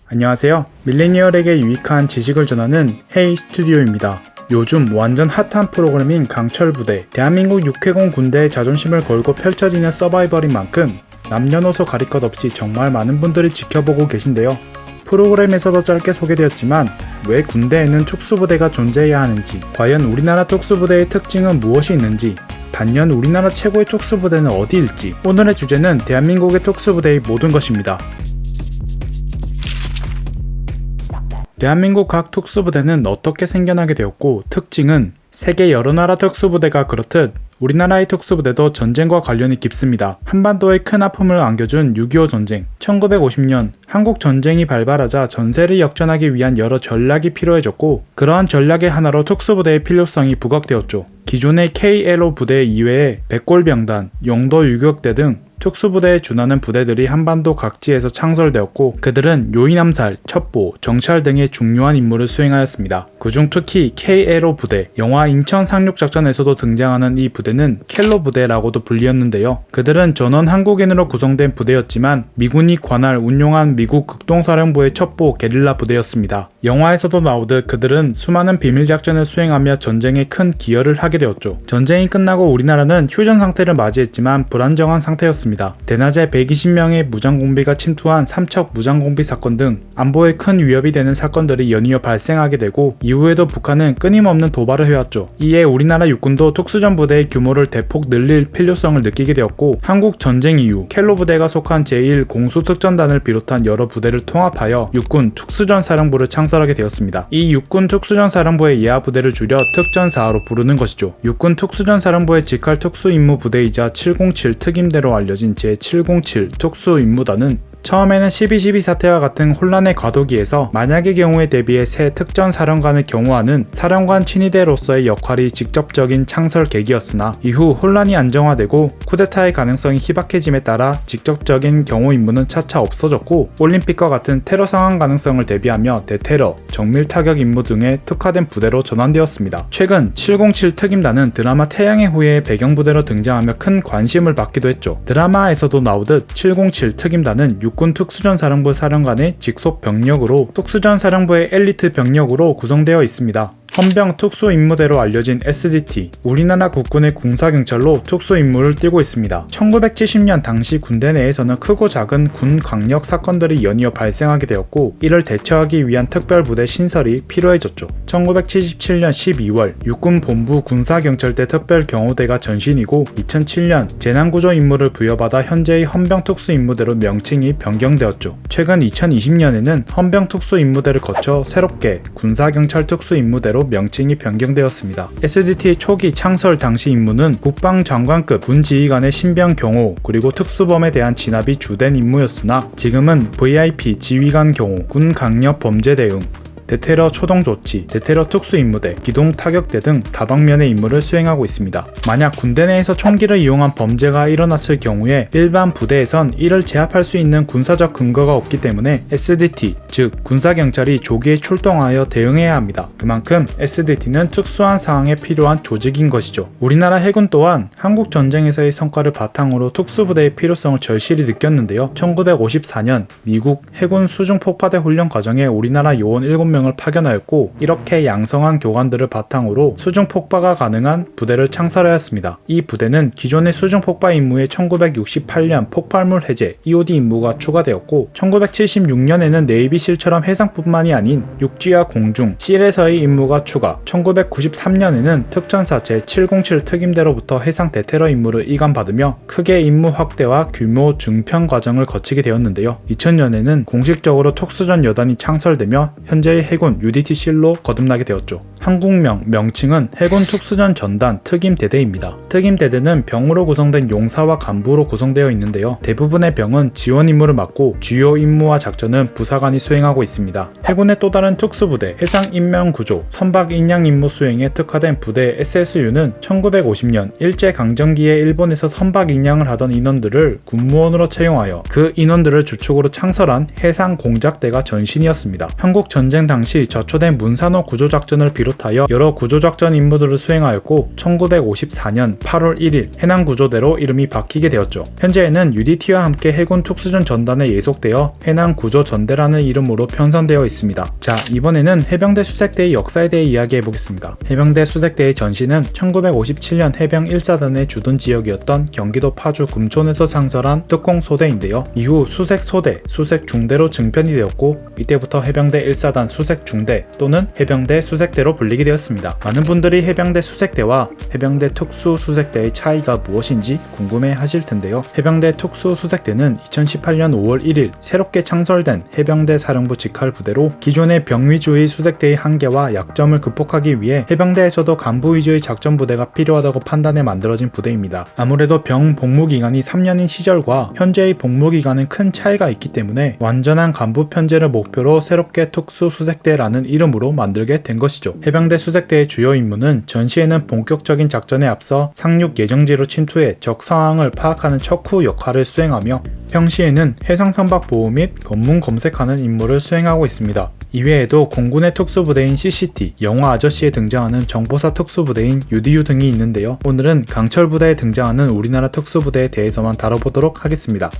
안녕하세요. 밀레니얼에게 유익한 지식을 전하는 헤이 스튜디오입니다. 요즘 완전 핫한 프로그램인 강철부대, 대한민국 육해공 군대의 자존심을 걸고 펼쳐지는 서바이벌인 만큼 남녀노소 가릴 것 없이 정말 많은 분들이 지켜보고 계신데요. 프로그램에서도 짧게 소개되었지만 왜 군대에는 특수부대가 존재해야 하는지, 과연 우리나라 특수부대의 특징은 무엇이 있는지, 단연 우리나라 최고의 특수부대는 어디일지, 오늘의 주제는 대한민국의 특수부대의 모든 것입니다. 대한민국 각 특수부대는 어떻게 생겨나게 되었고, 특징은 세계 여러 나라 특수부대가 그렇듯 우리나라의 특수부대도 전쟁과 관련이 깊습니다. 한반도에 큰 아픔을 안겨준 6.25 전쟁, 1950년 한국 전쟁이 발발하자 전세를 역전하기 위한 여러 전략이 필요해졌고, 그러한 전략의 하나로 특수부대의 필요성이 부각되었죠. 기존의 KLO 부대 이외에 백골병단, 영도 유격대 등 특수부대에 준하는 부대들이 한반도 각지에서 창설되었고, 그들은 요인암살, 첩보, 정찰 등의 중요한 임무를 수행하였습니다. 그중 특히 KLO 부대, 영화 인천 상륙작전에서도 등장하는 이 부대는 켈로 부대라고도 불리었는데요. 그들은 전원 한국인으로 구성된 부대였지만 미군이 관할 운용한 미국 극동사령부의 첩보 게릴라 부대였습니다. 영화에서도 나오듯 그들은 수많은 비밀작전을 수행하며 전쟁에 큰 기여를 하게 되었죠. 전쟁이 끝나고 우리나라는 휴전 상태를 맞이했지만 불안정한 상태였습니다. 대낮에 120명의 무장공비가 침투한 삼척 무장공비 사건 등 안보에 큰 위협이 되는 사건들이 연이어 발생하게 되고, 이후에도 북한은 끊임없는 도발을 해왔죠. 이에 우리나라 육군도 특수전 부대의 규모를 대폭 늘릴 필요성을 느끼게 되었고, 한국 전쟁 이후 켈로 부대가 속한 제1공수특전단을 비롯한 여러 부대를 통합하여 육군 특수전사령부를 창설하게 되었습니다. 이 육군 특수전사령부의 예하 부대를 줄여 특전사하로 부르는 것이죠. 육군 특수전사령부의 직할 특수임무 부대이자 707 특임대로 알려진 제707 특수임무단은 처음에는 12.12 사태와 같은 혼란의 과도기에서 만약의 경우에 대비해 새 특전사령관을 경호하는 사령관 친위대로서의 역할이 직접적인 창설 계기였으나, 이후 혼란이 안정화되고 쿠데타의 가능성이 희박해짐에 따라 직접적인 경호 임무는 차차 없어졌고, 올림픽과 같은 테러 상황 가능성을 대비하며 대테러, 정밀타격 임무 등에 특화된 부대로 전환되었습니다. 최근 707 특임단은 드라마 태양의 후예의 배경부대로 등장하며 큰 관심을 받기도 했죠. 드라마에서도 나오듯 707 특임단은 육군 특수전사령부 사령관의 직속 병력으로 특수전사령부의 엘리트 병력으로 구성되어 있습니다. 헌병 특수임무대로 알려진 SDT, 우리나라 국군의 군사경찰로 특수임무를 띠고 있습니다. 1970년 당시 군대 내에서는 크고 작은 군 강력 사건들이 연이어 발생하게 되었고, 이를 대처하기 위한 특별부대 신설이 필요해졌죠. 1977년 12월 육군본부 군사경찰대 특별경호대가 전신이고, 2007년 재난구조 임무를 부여받아 현재의 헌병특수임무대로 명칭이 변경되었죠. 최근 2020년에는 헌병특수임무대를 거쳐 새롭게 군사경찰특수임무대로 명칭이 변경되었습니다. SDT의 초기 창설 당시 임무는 국방장관급 군지휘관의 신병 경호 그리고 특수범에 대한 진압이 주된 임무였으나, 지금은 VIP 지휘관 경호, 군 강력 범죄 대응, 대테러 초동조치, 대테러 특수임무대, 기동타격대 등 다방면의 임무를 수행하고 있습니다. 만약 군대 내에서 총기를 이용한 범죄가 일어났을 경우에 일반 부대에선 이를 제압할 수 있는 군사적 근거가 없기 때문에 SDT, 즉 군사경찰이 조기에 출동하여 대응해야 합니다. 그만큼 SDT는 특수한 상황에 필요한 조직인 것이죠. 우리나라 해군 또한 한국 전쟁에서의 성과를 바탕으로 특수부대의 필요성을 절실히 느꼈는데요. 1954년 미국 해군 수중폭파대 훈련 과정에 우리나라 요원 7명을 파견하였고, 이렇게 양성한 교관들을 바탕으로 수중폭파가 가능한 부대를 창설하였습니다. 이 부대는 기존의 수중폭파 임무에 1968년 폭발물 해제 EOD 임무가 추가되었고, 1976년에는 네이비실처럼 해상뿐만이 아닌 육지와 공중, 실에서의 임무가 추가, 1993년에는 특전사 제707 특임대로부터 해상 대테러 임무를 이관받으며 크게 임무 확대와 규모 증평 과정을 거치게 되었는데요. 2000년에는 공식적으로 특수전 여단이 창설되며 현재의 해군 UDTC로 거듭나게 되었죠. 한국명, 명칭은 해군 특수전 전단 특임대대입니다. 특임대대는 병으로 구성된 용사와 간부로 구성되어 있는데요. 대부분의 병은 지원 임무를 맡고 주요 임무와 작전은 부사관이 수행하고 있습니다. 해군의 또 다른 특수부대, 해상인명구조, 선박인양 임무 수행에 특화된 부대 SSU는 1950년 일제강점기에 일본에서 선박인양을 하던 인원들을 군무원으로 채용하여 그 인원들을 주축으로 창설한 해상공작대가 전신이었습니다. 한국 전쟁 당시 저초된 문산호 구조작전을 비롯 비롯하여 여러 구조작전 임무들을 수행하였고 1954년 8월 1일 해난구조대로 이름이 바뀌게 되었죠. 현재에는 UDT와 함께 해군 특수전 전단에 예속되어 해난구조전대라는 이름으로 편성되어 있습니다. 자, 이번에는 해병대 수색대의 역사에 대해 이야기해보겠습니다. 해병대 수색대의 전시는 1957년 해병 1사단의 주둔 지역이었던 경기도 파주 금촌에서 상설한 특공소대인데요. 이후 수색소대, 수색중대로 증편이 되었고 이때부터 해병대 1사단 수색중대 또는 해병대 수색대로 불리게 되었습니다. 많은 분들이 해병대 수색대와 해병대 특수수색대의 차이가 무엇인지 궁금해 하실 텐데요. 해병대 특수수색대는 2018년 5월 1일 새롭게 창설된 해병대 사령부 직할 부대로 기존의 병위주의 수색대의 한계와 약점을 극복하기 위해 해병대에서도 간부 위주의 작전 부대가 필요하다고 판단해 만들어진 부대입니다. 아무래도 병 복무 기간이 3년인 시절과 현재의 복무 기간은 큰 차이가 있기 때문에 완전한 간부 편제를 목표로 새롭게 특수수색대라는 이름으로 만들게 된 것이죠. 해병대 수색대의 주요 임무는 전시에는 본격적인 작전에 앞서 상륙 예정지로 침투해 적 상황을 파악하는 척후 역할을 수행하며 평시에는 해상 선박 보호 및 검문 검색하는 임무를 수행하고 있습니다. 이외에도 공군의 특수부대인 CCT, 영화 아저씨에 등장하는 정보사 특수부대인 UDU 등이 있는데요. 오늘은 강철부대에 등장하는 우리나라 특수부대에 대해서만 다뤄보도록 하겠습니다.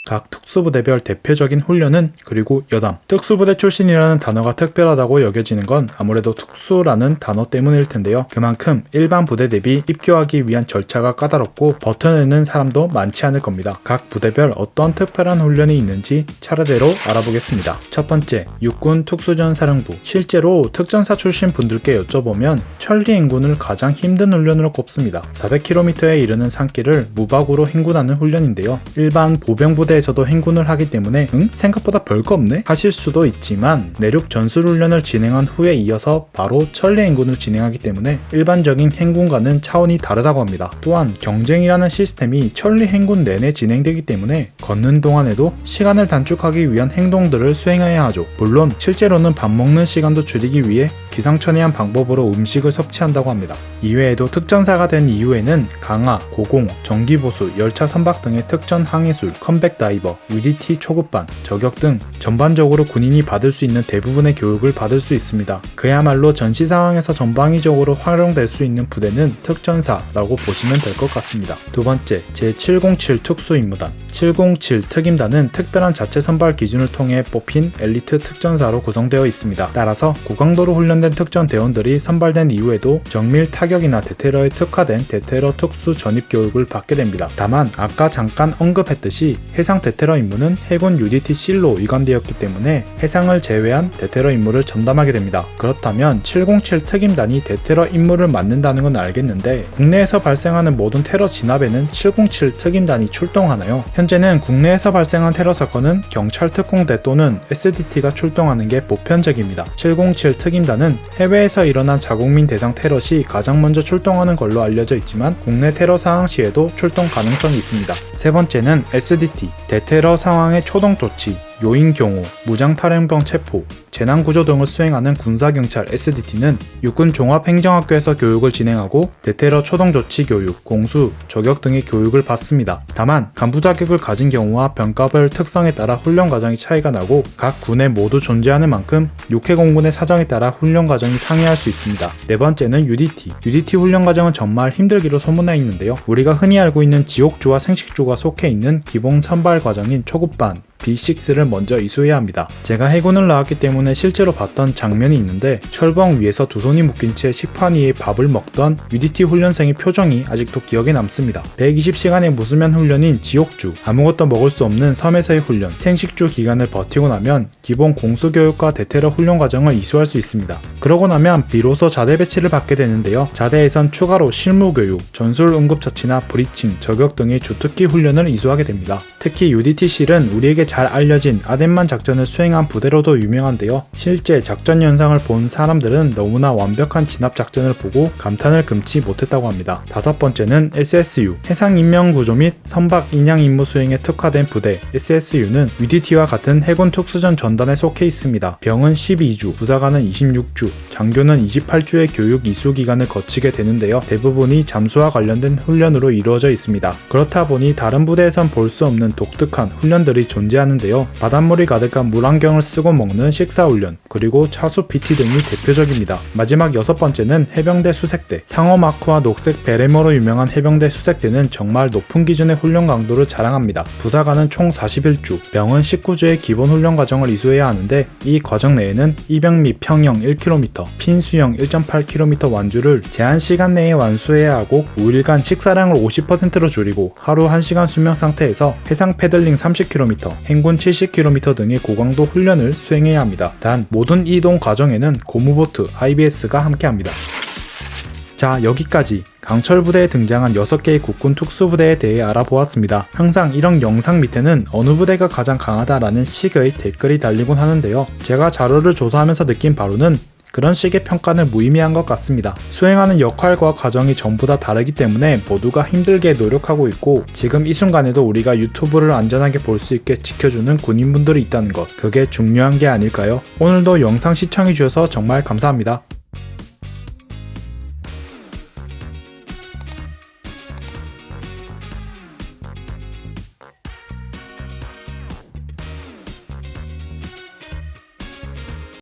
각 특수부대별 대표적인 훈련은 그리고 여담. 특수부대 출신이라는 단어가 특별하다고 여겨지는 건 아무래도 특수라는 단어 때문일 텐데요. 그만큼 일반 부대 대비 입교하기 위한 절차가 까다롭고 버텨내는 사람도 많지 않을 겁니다. 각 부대별 어떤 특별한 훈련이 있는지 차례대로 알아보겠습니다. 첫 번째, 육군 특수전사령부. 실제로 특전사 출신 분들께 여쭤보면 천리 행군을 가장 힘든 훈련으로 꼽습니다. 400km에 이르는 산길을 무박으로 행군하는 훈련인데요. 일반 보병부대 에서도 행군을 하기 때문에 생각보다 별거 없네? 하실 수도 있지만 내륙 전술훈련을 진행한 후에 이어서 바로 천리 행군을 진행하기 때문에 일반적인 행군과는 차원이 다르다고 합니다. 또한 경쟁이라는 시스템이 천리 행군 내내 진행되기 때문에 걷는 동안에도 시간을 단축하기 위한 행동들을 수행해야 하죠. 물론 실제로는 밥 먹는 시간도 줄이기 위해 기상천외한 방법으로 음식을 섭취한다고 합니다. 이외에도 특전사가 된 이후에는 강화, 고공, 정기보수, 열차 선박 등의 특전 항해술, 컴백 다이버, UDT 초급반, 저격 등 전반적으로 군인이 받을 수 있는 대부분의 교육을 받을 수 있습니다. 그야말로 전시 상황에서 전방위적으로 활용될 수 있는 부대는 특전사라고 보시면 될 것 같습니다. 두 번째, 제707 특수임무단. 707 특임단은 특별한 자체 선발 기준을 통해 뽑힌 엘리트 특전사로 구성되어 있습니다. 따라서 고강도로 훈련된 특전 대원들이 선발된 이후에도 정밀 타격이나 대테러에 특화된 대테러 특수 전입 교육을 받게 됩니다. 다만 아까 잠깐 언급했듯이 해상 대테러 임무는 해군 UDT-C로 위관되었기 때문에 해상을 제외한 대테러 임무를 전담하게 됩니다. 그렇다면 707 특임단이 대테러 임무를 맡는다는 건 알겠는데 국내에서 발생하는 모든 테러 진압에는 707 특임단이 출동하나요? 현재는 국내에서 발생한 테러 사건은 경찰 특공대 또는 SDT가 출동하는 게 보편적입니다. 707 특임단은 해외에서 일어난 자국민 대상 테러 시 가장 먼저 출동하는 걸로 알려져 있지만 국내 테러 상황 시에도 출동 가능성이 있습니다. 세 번째는 SDT, 대테러 상황의 초동 조치, 요인 경호, 무장탈행병 체포, 재난구조 등을 수행하는 군사경찰 SDT는 육군 종합행정학교에서 교육을 진행하고 대테러 초동조치 교육, 공수, 저격 등의 교육을 받습니다. 다만 간부 자격을 가진 경우와 병가별 특성에 따라 훈련 과정이 차이가 나고 각 군에 모두 존재하는 만큼 육해공군의 사정에 따라 훈련 과정이 상이할 수 있습니다. 네 번째는 UDT. UDT 훈련 과정은 정말 힘들기로 소문나 있는데요. 우리가 흔히 알고 있는 지옥주와 생식주가 속해 있는 기본 선발 과정인 초급반 B6를 먼저 이수해야 합니다. 제가 해군을 나왔기 때문에 실제로 봤던 장면이 있는데 철봉 위에서 두 손이 묶인 채 식판 위에 밥을 먹던 UDT 훈련생의 표정이 아직도 기억에 남습니다. 120시간의 무수면 훈련인 지옥주, 아무것도 먹을 수 없는 섬에서의 훈련, 생식주 기간을 버티고 나면 기본 공수교육과 대테러 훈련 과정을 이수할 수 있습니다. 그러고 나면 비로소 자대 배치를 받게 되는데요. 자대에선 추가로 실무교육, 전술 응급처치나 브리칭, 저격 등의 주특기 훈련을 이수하게 됩니다. 특히 UDT-C는 우리에게 잘 알려진 아덴만 작전을 수행한 부대로도 유명한데요. 실제 작전 현상을 본 사람들은 너무나 완벽한 진압 작전을 보고 감탄을 금치 못했다고 합니다. 다섯 번째는 SSU, 해상인명구조 및 선박 인양 임무 수행에 특화된 부대. SSU는 UDT와 같은 해군 특수전 전단에 속해 있습니다. 병은 12주, 부사관은 26주, 장교는 28주의 교육 이수 기간을 거치게 되는데요. 대부분이 잠수와 관련된 훈련으로 이루어져 있습니다. 그렇다 보니 다른 부대에선 볼 수 없는 독특한 훈련들이 존재하는데요. 바닷물이 가득한 물안경을 쓰고 먹는 식사훈련, 그리고 차수 PT 등이 대표적입니다. 마지막 6번째는 해병대 수색대. 상어 마크와 녹색 베레모로 유명한 해병대 수색대는 정말 높은 기준의 훈련 강도를 자랑합니다. 부사관은 총 41주, 병은 19주의 기본 훈련 과정을 이수해야 하는데 이 과정 내에는 이병 및 평형 1km, 핀 수영 1.8km 완주를 제한 시간 내에 완수해야 하고 5일간 식사량을 50%로 줄이고 하루 1시간 수면 상태에서 해상 패들링 30km, 행군 70km 등의 고강도 훈련을 수행해야 합니다. 단 모든 이동 과정에는 고무보트, IBS가 함께합니다. 자, 여기까지 강철 부대에 등장한 6개의 국군 특수부대에 대해 알아보았습니다. 항상 이런 영상 밑에는 어느 부대가 가장 강하다라는 식의 댓글이 달리곤 하는데요. 제가 자료를 조사하면서 느낀 바로는 그런 식의 평가는 무의미한 것 같습니다. 수행하는 역할과 과정이 전부 다 다르기 때문에 모두가 힘들게 노력하고 있고 지금 이 순간에도 우리가 유튜브를 안전하게 볼 수 있게 지켜주는 군인분들이 있다는 것, 그게 중요한 게 아닐까요? 오늘도 영상 시청해주셔서 정말 감사합니다.